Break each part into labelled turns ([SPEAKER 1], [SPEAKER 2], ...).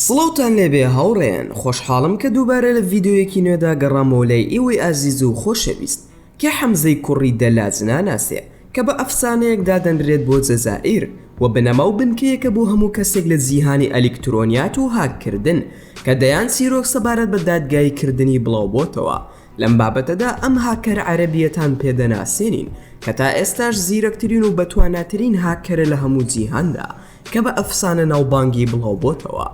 [SPEAKER 1] سڵاوتان لێبێ هاوڕێن خۆشحاڵم کە دووبارە لە ڤیدیۆیەکی نوێدا گەڕامەوە لای ئێوەی ئازیز و خۆشەویست کە حەمزەی کوڕی دەلازنا ناسێ کە بە ئەفسانەیەک دادەنرێت بۆ جەزائیر و بنەما و بنکەیەکە بۆ هەموو کەسێک لە جیهانی ئەلیکترۆنیات و هاککردن کە دەیان چیرۆک سەبارەت بە دادگاییکردنی بڵاو بۆتەوە. لەم بابەتەدا ئەم هاکەر عەرەبیەتان پێدەناسێنین کە تا ئێستاش زیرەکترین و بەتواناترین هاکەرە لە هەموو جیهاندا کە بە ئەفسانە ناوبانگی بڵاو بۆتەوە.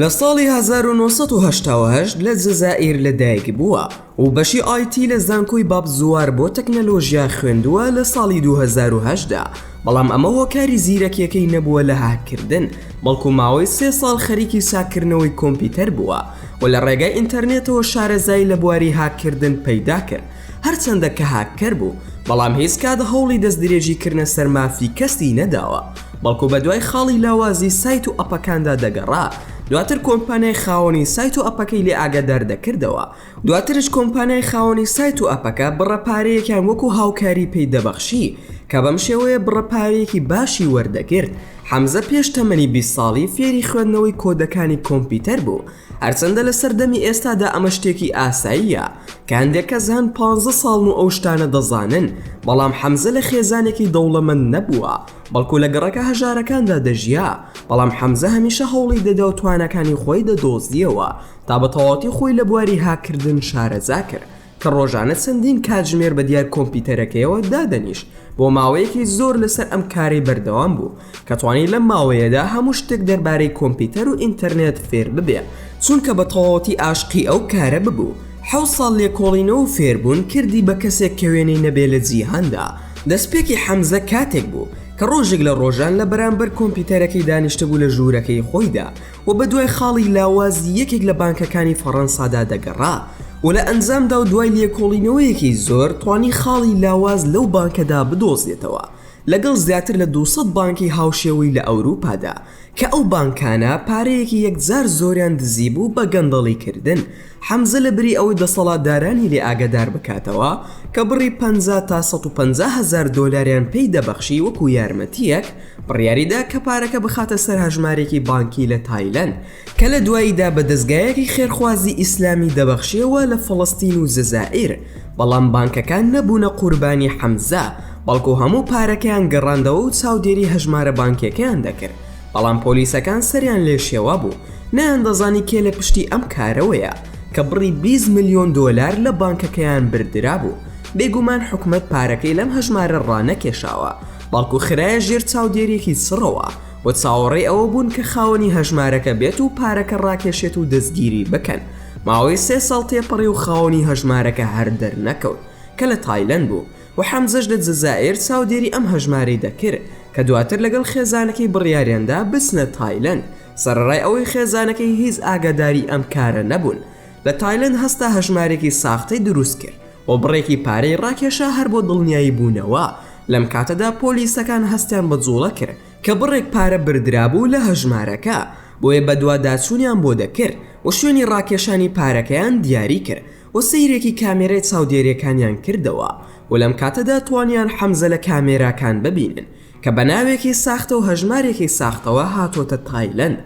[SPEAKER 1] لە ساڵی 1980 لە جەزائیر لەدایک بووە و بەشی ئایتی لە زانکۆی باب زوار بۆ تەکنەلۆژیا خوێندووە لە ساڵی 2010دا، بەڵام ئەمە هۆکاری زیرەکیەکەی نەبووە لە هاکردن، بەڵکو ماوەی 3 ساڵ خەریکی ساکردنەوەی کۆمپیوتەر بووە و لە ڕێگای ئینتەرنێتەوە شارەزایی لە بواری هاکردن پەیدا کرد، هەرچەندە کە هاککەر بوو بەڵام هیچ کات هەوڵی دەستدرێژیکردنە سەر مافی کەسی نەداوە، بەڵکو بە دوای خاڵی لاوازی سایت و ئەپەکاندا دەگەڕا. دواتر کۆمپانیای خاوەنی سایت و ئەپەکەی لێ ئاگادار دەکردەوە. دواترش کۆمپانیای خاوەنی سایت و ئەپەکە بڕەپارەیەکیان وەکو هاوکاری پێی دەبەخشی کە بەم شێوەیە بڕەپارەیەکی باشی وەردەگرت. حەمزە پێش تەمەنی 20 ساڵی فێری خوێندنەوەی کۆدەکانی کۆمپیوتەر بوو، هەرچەندە لە سەردەمی ئێستادا ئەمە شتێکی ئاساییە کە هەندێک کەس هەن 15 ساڵ و ئەو شتانە دەزانن، بەڵام حەمزە لە خێزانێکی دەوڵەمەند نەبووە، بەڵکو لە گەڕەکە هەژارەکاندا دەژیا، بەڵام حەمزە هەمیشە هەوڵی دەدا و توانەکانی خۆی دەدۆزیەوە تا بە تەواوەتی خۆی لە بواری هاکردن شارەزا کرد کە ڕۆژانە چەندین کاتژمێر بە دیار کۆمپیوتەرەکەیەوە دادەنیش. بۆ ماوەیەکی زۆر لەسەر ئەم کاری بەردەوام بوو کە توانی لەم ماوەیەدا هەموو شتێک دەربارەی کۆمپیوتەر و ئینتەرنێت فێر ببێ، چونکە بە تەواوەتی عاشقی ئەو کارە ببوو. 7 ساڵ لێکۆڵینەوە و فێربوون کردی بە کەسێک کە وێنەی نەبێ لە جیهاندا. دەستپێکی حەمزە کاتێک بوو کە ڕۆژێک لە ڕۆژان لە بەرامبەر کۆمپیوتەرەکەی دانیشتە بوو لە ژوورەکەی خۆیدا و بە دوای خاڵی لاوازی یەکێک لە بانکەکانی فەڕەنسادا دەگەڕا و لە ئەنجامدا و دوای لێکۆڵینەوەیەکی زۆر توانی خاڵی لاواز لەو بانکەدا بدۆزێتەوە لەگەڵ زیاتر لە 200 بانکی هاوشێوەی لە ئەوروپادا کە ئەو بانکانە پارەیەکی یەکجار زۆریان دزی بوو بە گەندەڵیکردن. حەمزە لە بری ئەوەی دەسەڵاتدارانی لێ ئاگادار بکاتەوە کە بڕی 50 تا 150 هزار دۆلاریان پێی دەبەخشی وەکو یارمەتیەک، بڕیاریدا کە پارەکە بخاتە سەر هەژمارێکی بانکی لە تایلەند کە لە دواییدا بە دەستگایەکی خێرخوازی ئیسلامی دەبەخشیەوە لە فەڵەستین و جەزائیر. بەڵام بانکەکان نەبوونە قوربانی حەمزە، بەڵکو هەموو پارەکەیان گەڕاندەوە و چاودێری هەژمارە بانکیەکەیان دەکرد، بەڵام پۆلیسەکان سەریان لێ شێوا بوو، نەیاندەزانی کێ لە پشتی ئەم کارەوەیە کە بڕی 20 ملیۆن دۆلار لە بانکەکەیان بردرا بوو. بێگومان حکومەت پارەکەی لەم هەژمارە ڕانەکێشاوە، بەڵکو خرایە ژێر چاودێریەکی سڕەوە و چاوەڕێی ئەوە بوون کە خاوەنی هەژمارەکە بێت و پارەکە ڕاکێشێت و دەستگیری بکەن. ماوەی 3 ساڵ تێپەڕی و خاوەنی هەژمارەکە هەر دەرنەکەوت کە لە تایلەند بوو و حەمزەش لە جەزائیر چاودێری ئەم هەژمارەی دەکرد کە دواتر لەگەڵ خێزانەکەی بڕیاریاندا بچنە تایلەند. سەرڕای ئەوەی خێزانەکەی هیچ ئاگاداری ئەم کارە نەبوون. لە تایلەند هەستا هەژمارێکی ساختەی دروست کرد و بڕێکی پارەی ڕاکێشا هەر بۆ دڵنیایی بوونەوە. لەم کاتەدا پۆلیسەکان هەستیان بە جوڵە کرد کە بڕێک پارە بردرابوو لە هەژمارەکە، بۆیە بە دوواداچوونیان بۆ دەکرد و شوێنی ڕاکێشانی پارەکەیان دیاری کرد و سەیرێکی کامێرەی چاودێریەکانیان کردەوە و لەم کاتەدا توانیان حەمزە لە کامێراکان ببینن کە بە ناوێکی ساختە و هەژمارێکی ساختەوە هاتۆتە تایلەند.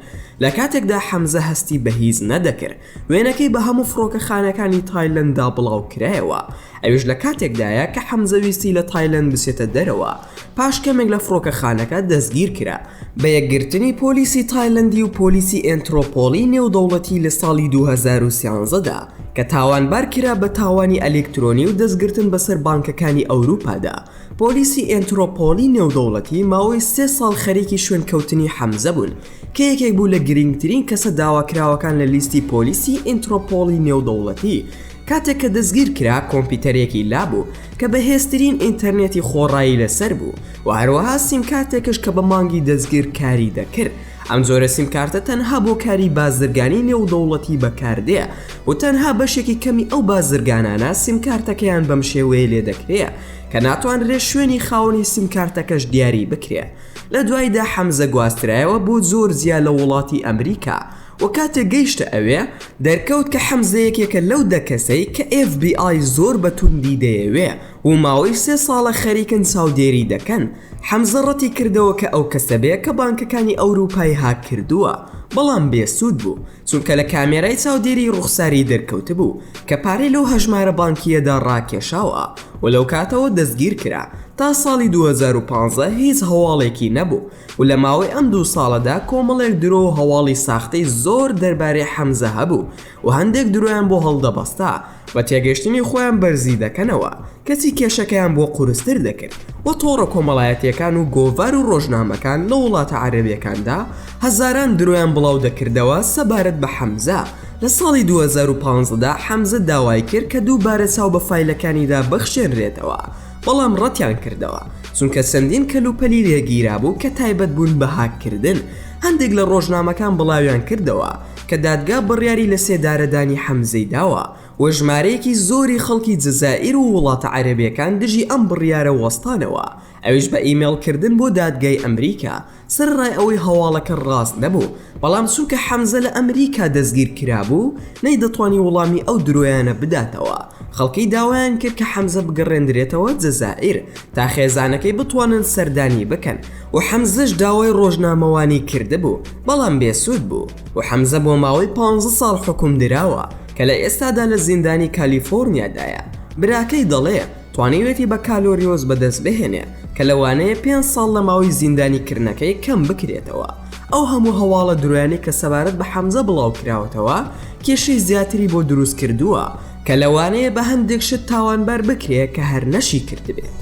[SPEAKER 1] لە کاتێکدا حەمزە هەستی بە هیچ نەدەکرد، وێنەکەی بە هەموو فڕۆکەخانەکانی تایلەنددا بڵاو کرایەوە. ئەویش لە کاتێکدایە کە حەمزە ویستی لە تایلەند بچێتە دەرەوە، پاش کەمێک لە فڕۆکەخانەکە دەستگیر کرا بە یەکگرتنی پۆلیسی تایلەندی و پۆلیسی ئێنترۆپۆلی نێودەوڵەتی لە ساڵی 2013دا کە تاوانبار کرا بە تاوانی ئەلکترۆنی و دەستگرتن بەسەر بانکەکانی ئەوروپادا. پۆلیسی ئێنترۆپۆلی نێودەوڵەتی ماوەی 3 ساڵ خەریکی شوێنکەوتنی حەمزە بوون کە یەکێک بوو لە گرنگترین کەسە داواکراوەکان لە لیستی پۆلیسی ئێنترۆپۆلی نێودەوڵەتی. کاتێک کە دەستگیر کرا کۆمپیوتەرێکی لابوو کە بەهێزترین ئینتەرنێتی خۆڕایی لەسەر بوو و هەروەها سیمکارتێکش کە بە مانگی دەستگیر کاری دەکرد. ئەم جۆرە سیمکارتە تەنها بۆ کاری بازرگانی نێودەوڵەتی بەکاردێ و تەنها بەشێکی کەمی ئەو بازرگانانە سیمکارتەکەیان بەم شێوەیە لێ دەکرێت کە ناتوانرێت شوێنی خاوەنی سیمکارتەکەش دیاری بکرێت. لە دوایدا حەمزە گواسترایەوە بۆ زۆر زیاد لە وڵاتی ئەمریکا و کاتێک گەیشتە ئەوێ دەرکەوت کە حەمزەیەکێکە لەو دەکەسەی کە FBI زۆر بەتوندی دەیەوێ و ماوەی 3 ساڵە خەریکن چاودێری دەکەن. حەمزە ڕەتی کردەوە کە ئەو کەسە بێ کە بانکەکانی ئەوروپای هاک کردووە، بەڵام بێسوود بوو چونکە لە کامێرای چاودێری ڕوخساری دەرکەوت بوو کە پارەی لەو هەژمارە بانکیەدا ڕاکێشاوە و لەو کاتەوە دەستگیر کرا. تا ساڵی 2015 هیچ هەواڵێکی نەبوو و لە ماوەی ئەم 2 ساڵەدا کۆمەڵێک درۆ و هەواڵی ساختەی زۆر دەربارەی حەمزە هەبوو و هەندێک درۆیان بۆ هەڵدەبەستا بە تێگەشتنی خۆیان بەرزی دەکەنەوە، کەسی کێشەکەیان بۆ قورستر دەکرد و تۆڕە کۆمەڵایەتیەکان و گۆڤار و ڕۆژنامەکان لە وڵاتە عەرەبیەکاندا هەزاران درۆیان بڵاو دەکردەوە سەبارەت بە حەمزە. لە ساڵی 2015دا حەمزە داوای کرد کە دووبارە چاو بە فایلەکانیدا بەخشێنرێتەوە، بەڵام ڕەتیان کردەوە چونکە چەندین کەلوپەلی لێگیرا بوو کە تایبەت بوون بە هاککردن. هەندێک لە ڕۆژنامەکان بڵاویان کردەوە کە دادگا بڕیاری لە سێدارەدانی حەمزەی داوە و ژمارەیەکی زۆری خەڵکی جەزائیر و وڵاتە عەرەبیەکان دژی ئەم بڕیارە وەستانەوە، ئەویش بە ئیمێلکردن بۆ دادگای ئەمریکا. سەرڕای ئەوەی هەواڵەکە ڕاست نەبوو، بەڵام چونکە حەمزە لە ئەمریکا دەستگیر کرابوو نەیدەتوانی وەڵامی ئەو درۆیانە بداتەوە. خەڵکی داوایان کرد کە حەمزە بگەڕێندرێتەوە جەزائیر تا خێزانەکەی بتوانن سەردانی بکەن و حەمزەش داوای ڕۆژنامەوانی کردبوو، بەڵام بێسوود بوو و حەمزە بۆ ماوەی 15 ساڵ حکوم دراوە کە لە ئێستادا لە زیندانی کالیفۆرنیادایە. براکەی دەڵێ توانیوێتی بە کالۆریۆز بەدەست بهێنێ کە لەوانەیە 5 ساڵ لە ماوەی زیندانی کردنەکەی کەم بکرێتەوە. ئەو هەموو هەواڵە درۆیانی کە سەبارەت بە حەمزە بڵاو کراوەتەوە کێشەی زیاتری بۆ دروست کردووە کە لەوانەیە بە هەندێک شت تاوانبار بکرێت کە هەر نەشی کردبێت.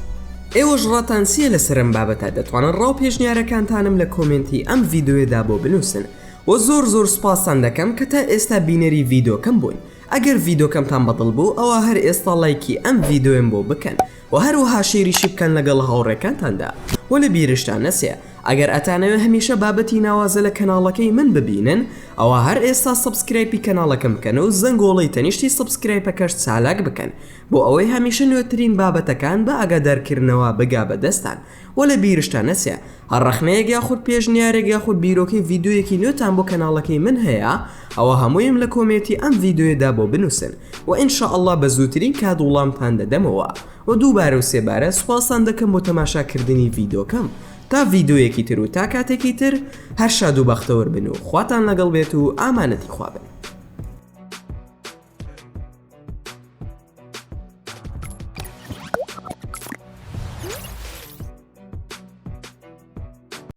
[SPEAKER 1] ئێوەش ڕاتان چیە لەسەرم بابەتە؟ دەتوانن ڕاو پێشنیارەکانتانم لە کۆمنتی ئەم ڤیدیۆیەدا بۆ بنووسن و زۆر سوپاسان دەکەم کە تا ئێستا بینەری ڤیدیۆکەم بووین. ئەگەر ڤیدیۆکەمتان بەدڵ بوو ئەوە هەر ئێستا لایکی ئەم ڤیدیۆم بۆ بکەن و هەروەها شێریشی بکەن لەگەڵ هاوڕێکانتاندا و لە بیرشتان نەچێ ئەگەر ئەتانەوێت هەمیشە بابەتی ناوازە لە کەناڵەکەی من ببینن ئەوە هەر ئێستا سبسکرایبی کەناڵەکەم بکەن و زەنگۆڵی تەنیشتی سبسکرایبەکەش چالاک بکەن بۆ ئەوەی هەمیشە نوێترین بابەتەکان بە ئاگادارکردنەوە بگا بەدەستان و لە بیرشتان نەچێ هەر ڕەخنەیەک یاخود پێشنیارێک یاخود بیرۆکەی ڤیدیۆیەکی نوێتان بۆ کەناڵەکەی من هەیە ئەوە هەموویم لە کۆمێتی ئەم ڤیدیۆیەدا بۆ بنووسن و ئینشاءالله بە زووترین کات وڵامتان دەدەمەوە و دووبارە و سێبارە سوپاسان دەکەم بۆ تەماشاکردنی ڤیدیۆکەم. تا ڤیدیۆیەکی تر و تا کاتێکی تر هەر شاد و بەختەوەر بن و خواتان لەگەڵ بێت و ئامانەتی خوا بن.